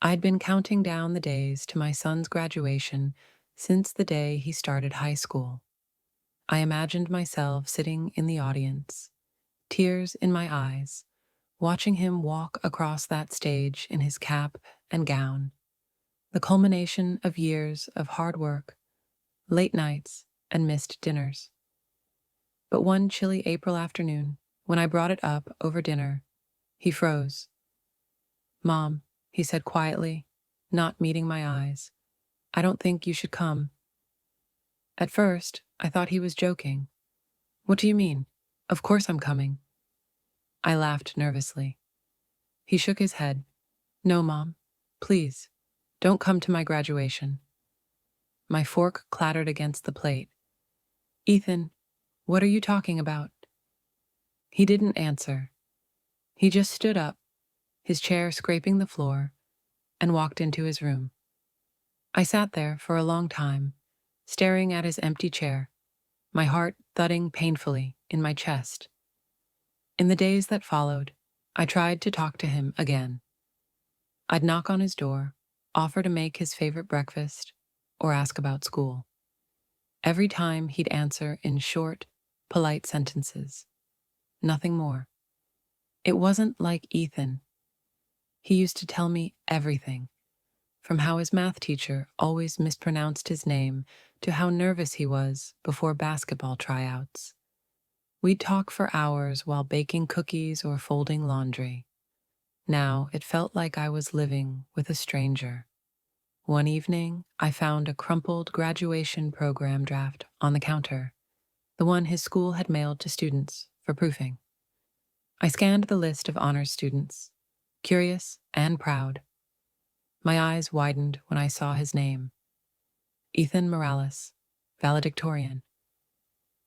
I'd been counting down the days to my son's graduation since the day he started high school. I imagined myself sitting in the audience, tears in my eyes, watching him walk across that stage in his cap and gown, the culmination of years of hard work, late nights, and missed dinners. But one chilly April afternoon, when I brought it up over dinner, he froze. "Mom," he said quietly, not meeting my eyes, "I don't think you should come." At first, I thought he was joking. "What do you mean? Of course I'm coming." I laughed nervously. He shook his head. "No, Mom. Please, don't come to my graduation." My fork clattered against the plate. "Ethan, what are you talking about?" He didn't answer. He just stood up, his chair scraping the floor, and walked into his room. I sat there for a long time, staring at his empty chair, my heart thudding painfully in my chest. In the days that followed, I tried to talk to him again. I'd knock on his door, offer to make his favorite breakfast, or ask about school. Every time he'd answer in short, polite sentences. Nothing more. It wasn't like Ethan. He used to tell me everything, from how his math teacher always mispronounced his name to how nervous he was before basketball tryouts. We'd talk for hours while baking cookies or folding laundry. Now it felt like I was living with a stranger. One evening, I found a crumpled graduation program draft on the counter, the one his school had mailed to students for proofing. I scanned the list of honors students, curious and proud. My eyes widened when I saw his name. Ethan Morales, valedictorian.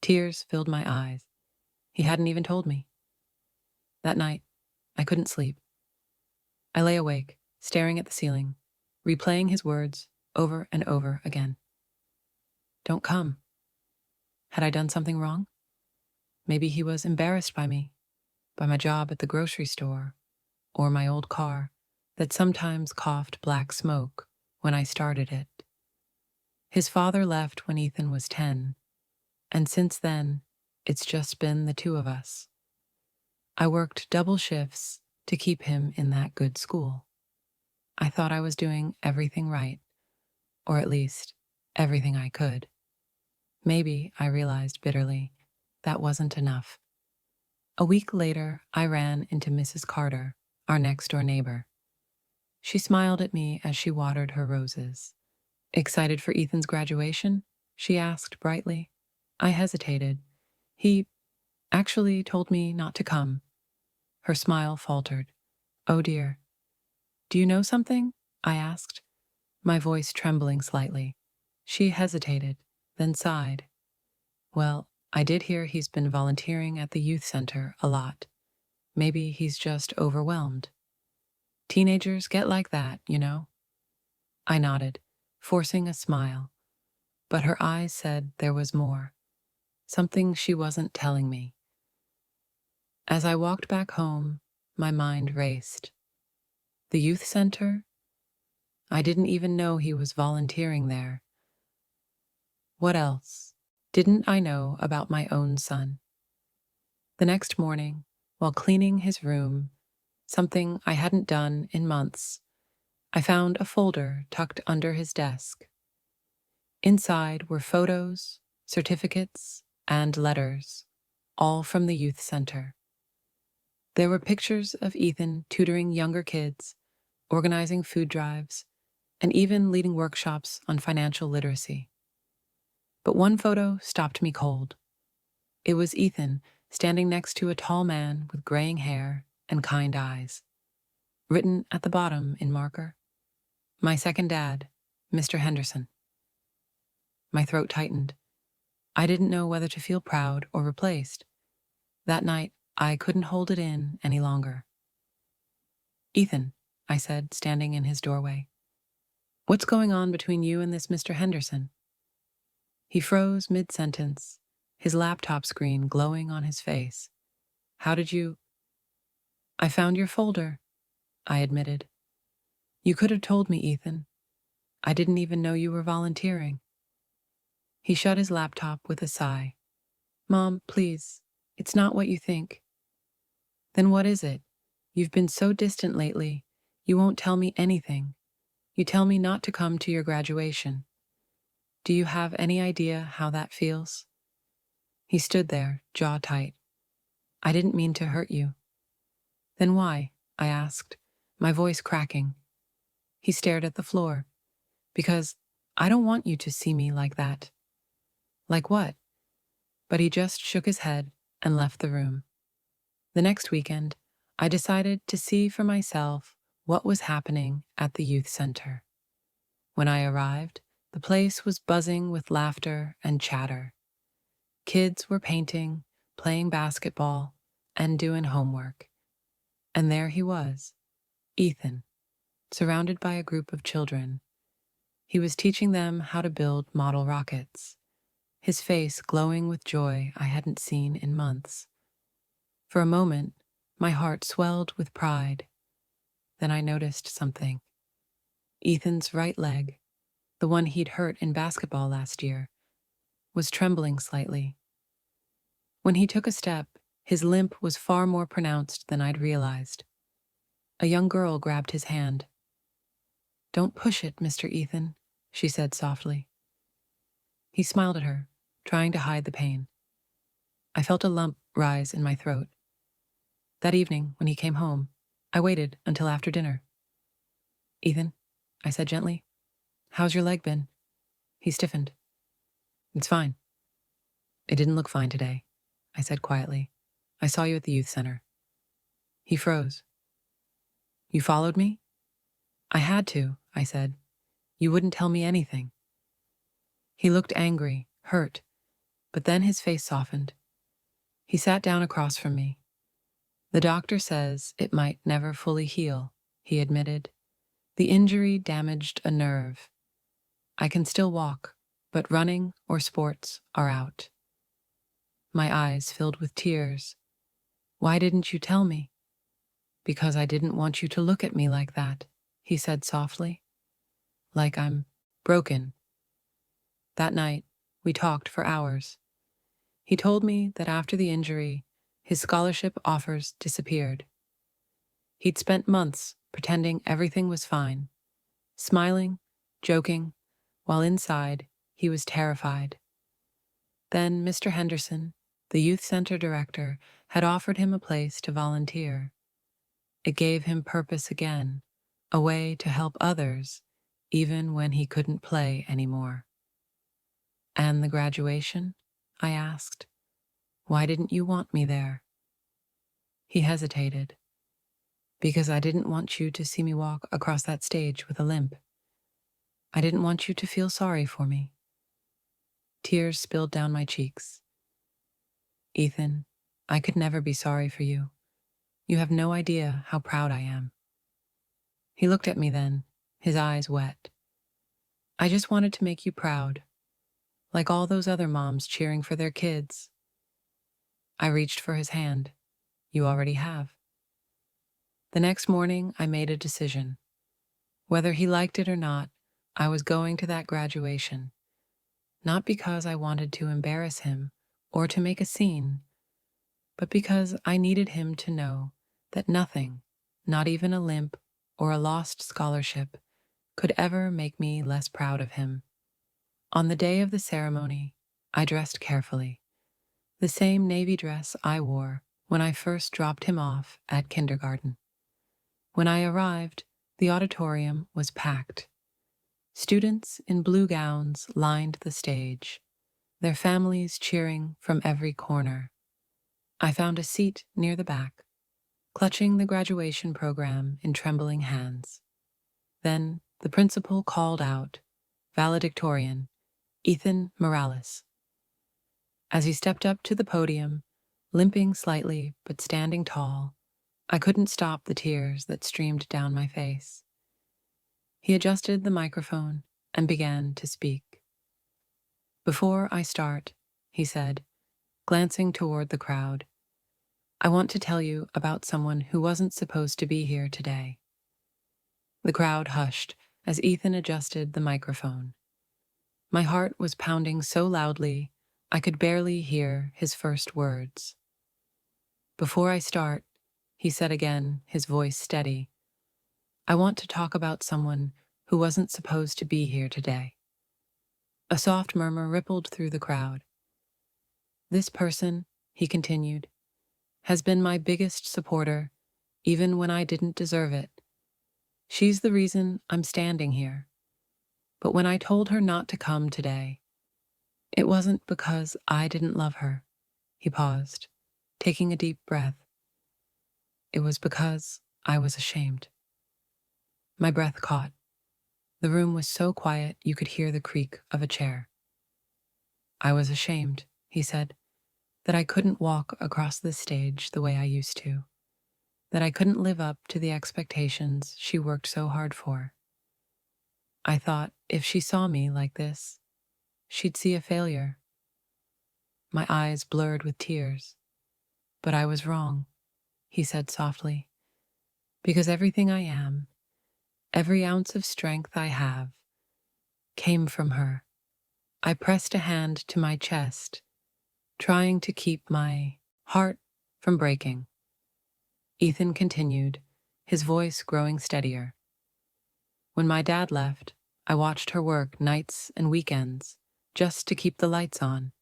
Tears filled my eyes. He hadn't even told me. That night, I couldn't sleep. I lay awake, staring at the ceiling, replaying his words over and over again. Don't come. Had I done something wrong? Maybe he was embarrassed by me, by my job at the grocery store, or my old car that sometimes coughed black smoke when I started it. His father left when Ethan was 10, and since then, it's just been the two of us. I worked double shifts to keep him in that good school. I thought I was doing everything right, or at least everything I could. Maybe, I realized bitterly, that wasn't enough. A week later, I ran into Mrs. Carter, our next-door neighbor. She smiled at me as she watered her roses. "Excited for Ethan's graduation?" she asked brightly. I hesitated. "He actually told me not to come." Her smile faltered. "Oh dear. Do you know something?" I asked, my voice trembling slightly. She hesitated, then sighed. "Well, I did hear he's been volunteering at the youth center a lot. Maybe he's just overwhelmed. Teenagers get like that, you know." I nodded, forcing a smile, but her eyes said there was more, something she wasn't telling me. As I walked back home, my mind raced. The youth center? I didn't even know he was volunteering there. What else didn't I know about my own son? The next morning, while cleaning his room, something I hadn't done in months, I found a folder tucked under his desk. Inside were photos, certificates, and letters, all from the youth center. There were pictures of Ethan tutoring younger kids, organizing food drives, and even leading workshops on financial literacy. But one photo stopped me cold. It was Ethan standing next to a tall man with graying hair and kind eyes. Written at the bottom in marker, "My second dad, Mr. Henderson." My throat tightened. I didn't know whether to feel proud or replaced. That night, I couldn't hold it in any longer. "Ethan," I said, standing in his doorway, "what's going on between you and this Mr. Henderson?" He froze mid-sentence, his laptop screen glowing on his face. "How did you—" "I found your folder," I admitted. You could have told me, Ethan. I didn't even know you were volunteering. He shut his laptop with a sigh. Mom, please, it's not what you think. Then what is it? You've been so distant lately. You won't tell me anything. You tell me not to come to your graduation. Do you have any idea how that feels? He stood there, jaw tight. I didn't mean to hurt you. Then why? I asked, my voice cracking. He stared at the floor. Because I don't want you to see me like that. Like what? But he just shook his head and left the room. The next weekend, I decided to see for myself what was happening at the youth center. When I arrived, the place was buzzing with laughter and chatter. Kids were painting, playing basketball, and doing homework. And there he was, Ethan, surrounded by a group of children. He was teaching them how to build model rockets, his face glowing with joy I hadn't seen in months. For a moment, my heart swelled with pride. Then I noticed something. Ethan's right leg, the one he'd hurt in basketball last year, was trembling slightly. When he took a step, his limp was far more pronounced than I'd realized. A young girl grabbed his hand. Don't push it, Mr. Ethan, she said softly. He smiled at her, trying to hide the pain. I felt a lump rise in my throat. That evening, when he came home, I waited until after dinner. Ethan, I said gently, how's your leg been? He stiffened. It's fine. It didn't look fine today, I said quietly. I saw you at the youth center. He froze. You followed me? I had to, I said. You wouldn't tell me anything. He looked angry, hurt, but then his face softened. He sat down across from me. The doctor says it might never fully heal, he admitted. The injury damaged a nerve. I can still walk, but running or sports are out. My eyes filled with tears. Why didn't you tell me? Because I didn't want you to look at me like that, he said softly. Like I'm broken. That night, we talked for hours. He told me that after the injury, his scholarship offers disappeared. He'd spent months pretending everything was fine, smiling, joking, while inside he was terrified. Then Mr. Henderson, the youth center director, had offered him a place to volunteer. It gave him purpose again, a way to help others, even when he couldn't play anymore. And the graduation? I asked. Why didn't you want me there? He hesitated. Because I didn't want you to see me walk across that stage with a limp. I didn't want you to feel sorry for me. Tears spilled down my cheeks. Ethan, I could never be sorry for you. You have no idea how proud I am. He looked at me then, his eyes wet. I just wanted to make you proud, like all those other moms cheering for their kids. I reached for his hand. You already have. The next morning, I made a decision. Whether he liked it or not, I was going to that graduation. Not because I wanted to embarrass him or to make a scene, but because I needed him to know that nothing, not even a limp or a lost scholarship, could ever make me less proud of him. On the day of the ceremony, I dressed carefully, the same navy dress I wore when I first dropped him off at kindergarten. When I arrived, the auditorium was packed. Students in blue gowns lined the stage, their families cheering from every corner. I found a seat near the back, clutching the graduation program in trembling hands. Then the principal called out, valedictorian, Ethan Morales. As he stepped up to the podium, limping slightly but standing tall, I couldn't stop the tears that streamed down my face. He adjusted the microphone and began to speak. Before I start, he said, glancing toward the crowd, I want to tell you about someone who wasn't supposed to be here today. The crowd hushed as Ethan adjusted the microphone. My heart was pounding so loudly I could barely hear his first words. "Before I start," he said again, his voice steady, "I want to talk about someone who wasn't supposed to be here today." A soft murmur rippled through the crowd. "This person," he continued, "has been my biggest supporter, even when I didn't deserve it. She's the reason I'm standing here. But when I told her not to come today, it wasn't because I didn't love her." He paused, taking a deep breath. "It was because I was ashamed." My breath caught. The room was so quiet you could hear the creak of a chair. "I was ashamed," he said, "that I couldn't walk across the stage the way I used to, that I couldn't live up to the expectations she worked so hard for. I thought if she saw me like this, she'd see a failure." My eyes blurred with tears. "But I was wrong," he said softly, "because everything I am, every ounce of strength I have, came from her." I pressed a hand to my chest, trying to keep my heart from breaking. Ethan continued, his voice growing steadier. "When my dad left, I watched her work nights and weekends just to keep the lights on.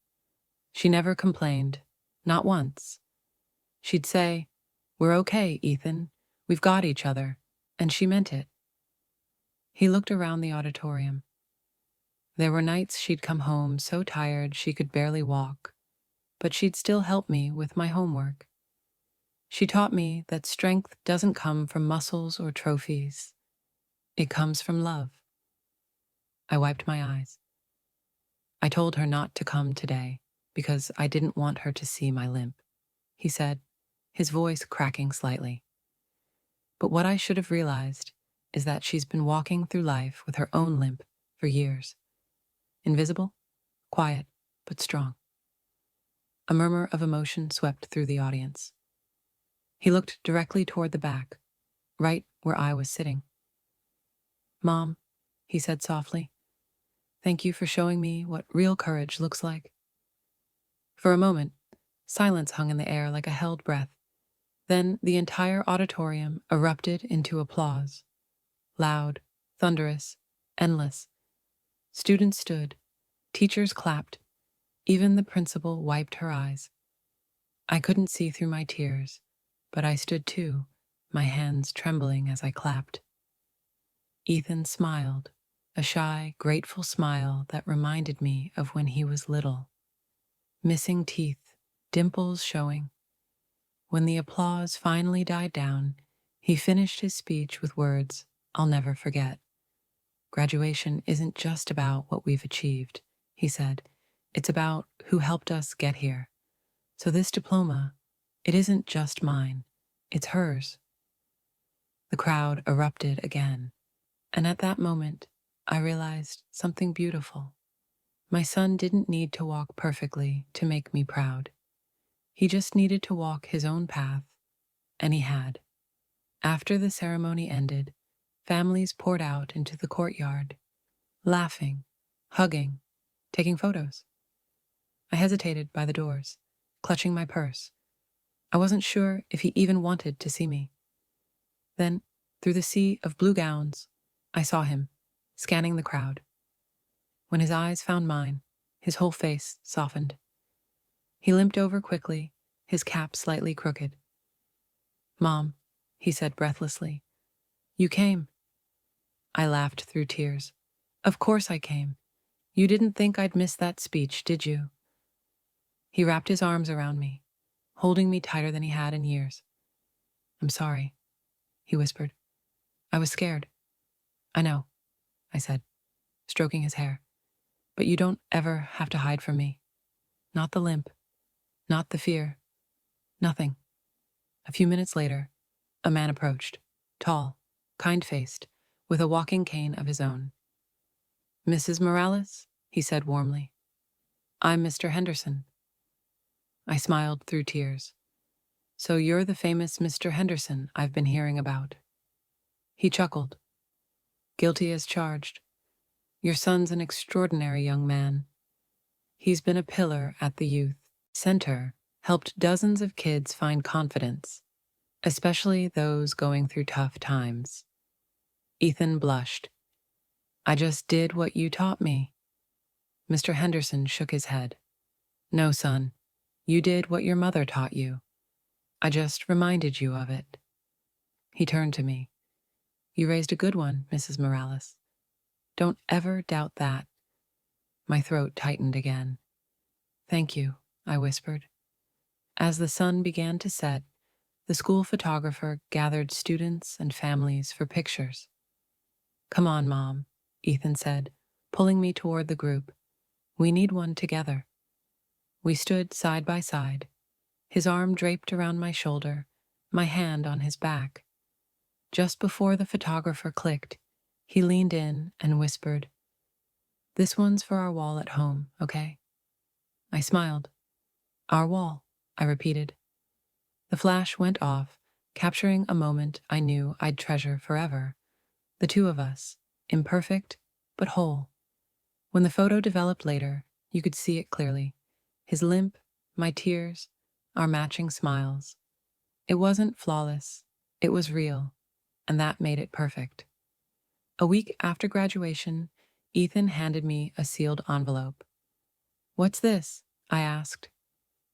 She never complained, not once. She'd say, 'We're okay, Ethan. We've got each other.' And she meant it." He looked around the auditorium. There were nights she'd come home so tired she could barely walk, but she'd still help me with my homework. She taught me that strength doesn't come from muscles or trophies. It comes from love. I wiped my eyes. "I told her not to come today because I didn't want her to see my limp," he said, his voice cracking slightly. "But what I should have realized is that she's been walking through life with her own limp for years. Invisible, quiet, but strong." A murmur of emotion swept through the audience. He looked directly toward the back, right where I was sitting. "Mom," he said softly, "thank you for showing me what real courage looks like." For a moment, silence hung in the air like a held breath. Then the entire auditorium erupted into applause. Loud, thunderous, endless. Students stood, teachers clapped, even the principal wiped her eyes. I couldn't see through my tears, but I stood too, my hands trembling as I clapped. Ethan smiled, a shy, grateful smile that reminded me of when he was little. Missing teeth, dimples showing. When the applause finally died down, he finished his speech with words I'll never forget. "Graduation isn't just about what we've achieved," he said. "It's about who helped us get here. So this diploma, it isn't just mine, it's hers." The crowd erupted again, and at that moment, I realized something beautiful. My son didn't need to walk perfectly to make me proud. He just needed to walk his own path, and he had. After the ceremony ended, families poured out into the courtyard, laughing, hugging, taking photos. I hesitated by the doors, clutching my purse. I wasn't sure if he even wanted to see me. Then, through the sea of blue gowns, I saw him, scanning the crowd. When his eyes found mine, his whole face softened. He limped over quickly, his cap slightly crooked. "Mom," he said breathlessly, "you came." I laughed through tears. "Of course I came. You didn't think I'd miss that speech, did you?" He wrapped his arms around me, holding me tighter than he had in years. "I'm sorry," he whispered. "I was scared." "I know," I said, stroking his hair. "But you don't ever have to hide from me. Not the limp, not the fear, nothing." A few minutes later, a man approached, tall, kind-faced, with a walking cane of his own. "Mrs. Morales?" he said warmly. "I'm Mr. Henderson." I smiled through tears. "So you're the famous Mr. Henderson I've been hearing about." He chuckled, Guilty as charged. Your son's an extraordinary young man. He's been a pillar at the youth center, helped dozens of kids find confidence, especially those going through tough times. Ethan blushed. I just did what you taught me. Mr. Henderson shook his head. No, son. You did what your mother taught you. I just reminded you of it. He turned to me. You raised a good one, Mrs. Morales. Don't ever doubt that. My throat tightened again. Thank you, I whispered. As the sun began to set, the school photographer gathered students and families for pictures. Come on, Mom, Ethan said, pulling me toward the group. We need one together. We stood side by side, his arm draped around my shoulder, my hand on his back. Just before the photographer clicked, he leaned in and whispered, This one's for our wall at home, okay? I smiled. Our wall, I repeated. The flash went off, capturing a moment I knew I'd treasure forever. The two of us, imperfect but whole. When the photo developed later, you could see it clearly. His limp, my tears, our matching smiles. It wasn't flawless, it was real, and that made it perfect. A week after graduation, Ethan handed me a sealed envelope. What's this? I asked.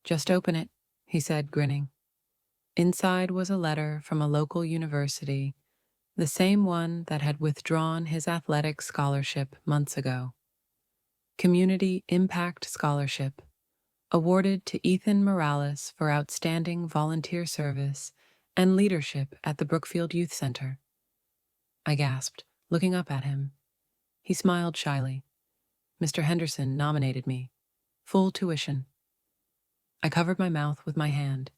Just open it, he said, grinning. Inside was a letter from a local university, the same one that had withdrawn his athletic scholarship months ago. Community Impact Scholarship, awarded to Ethan Morales for outstanding volunteer service and leadership at the Brookfield Youth Center. I gasped, looking up at him. He smiled shyly. Mr. Henderson nominated me. Full tuition. I covered my mouth with my hand.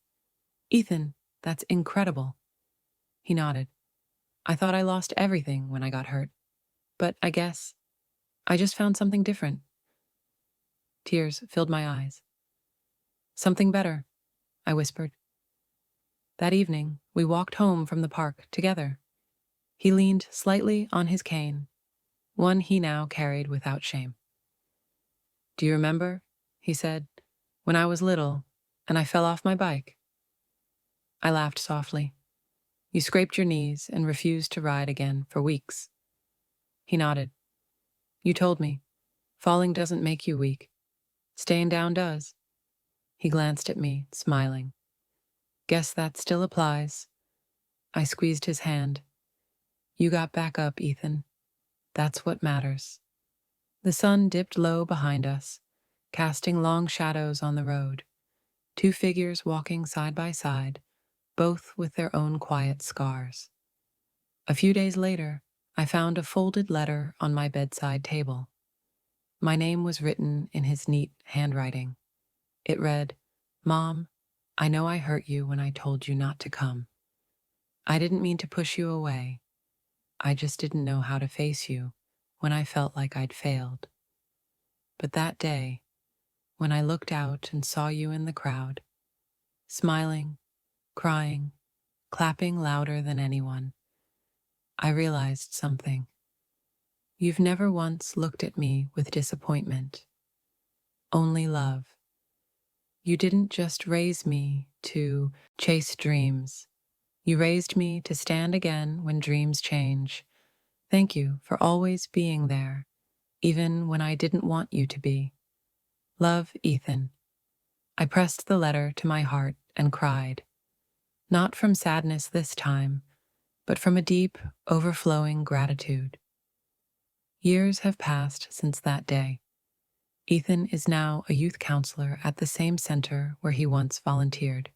Ethan, that's incredible. He nodded. I thought I lost everything when I got hurt. But I guess I just found something different. Tears filled my eyes. Something better, I whispered. That evening, we walked home from the park together. He leaned slightly on his cane, one he now carried without shame. Do you remember, he said, when I was little and I fell off my bike? I laughed softly. You scraped your knees and refused to ride again for weeks. He nodded. You told me, falling doesn't make you weak. Staying down does. He glanced at me, smiling. Guess that still applies. I squeezed his hand. You got back up, Ethan. That's what matters. The sun dipped low behind us, casting long shadows on the road. Two figures walking side by side, both with their own quiet scars. A few days later, I found a folded letter on my bedside table. My name was written in his neat handwriting. It read, Mom, I know I hurt you when I told you not to come. I didn't mean to push you away. I just didn't know how to face you when I felt like I'd failed. But that day, when I looked out and saw you in the crowd, smiling, crying, clapping louder than anyone, I realized something. You've never once looked at me with disappointment, only love. You didn't just raise me to chase dreams. You raised me to stand again when dreams change. Thank you for always being there, even when I didn't want you to be. Love, Ethan. I pressed the letter to my heart and cried. Not from sadness this time, but from a deep, overflowing gratitude. Years have passed since that day. Ethan is now a youth counselor at the same center where he once volunteered.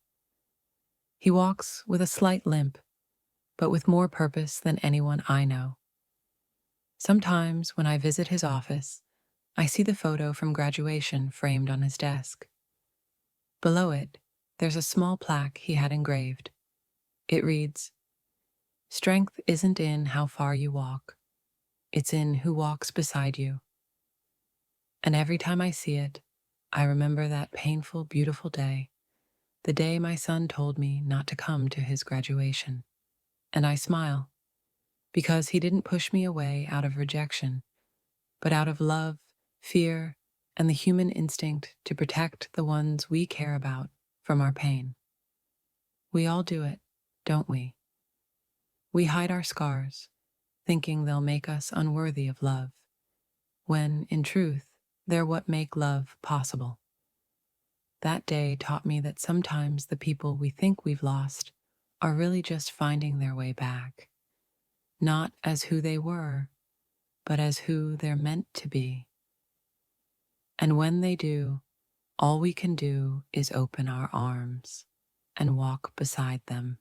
He walks with a slight limp, but with more purpose than anyone I know. Sometimes when I visit his office, I see the photo from graduation framed on his desk. Below it, there's a small plaque he had engraved. It reads, Strength isn't in how far you walk. It's in who walks beside you. And every time I see it, I remember that painful, beautiful day, the day my son told me not to come to his graduation. And I smile. because he didn't push me away out of rejection, but out of love, fear, and the human instinct to protect the ones we care about from our pain. We all do it, don't we? We hide our scars, thinking they'll make us unworthy of love, when, in truth, they're what make love possible. That day taught me that sometimes the people we think we've lost are really just finding their way back, not as who they were, but as who they're meant to be. And when they do, all we can do is open our arms and walk beside them.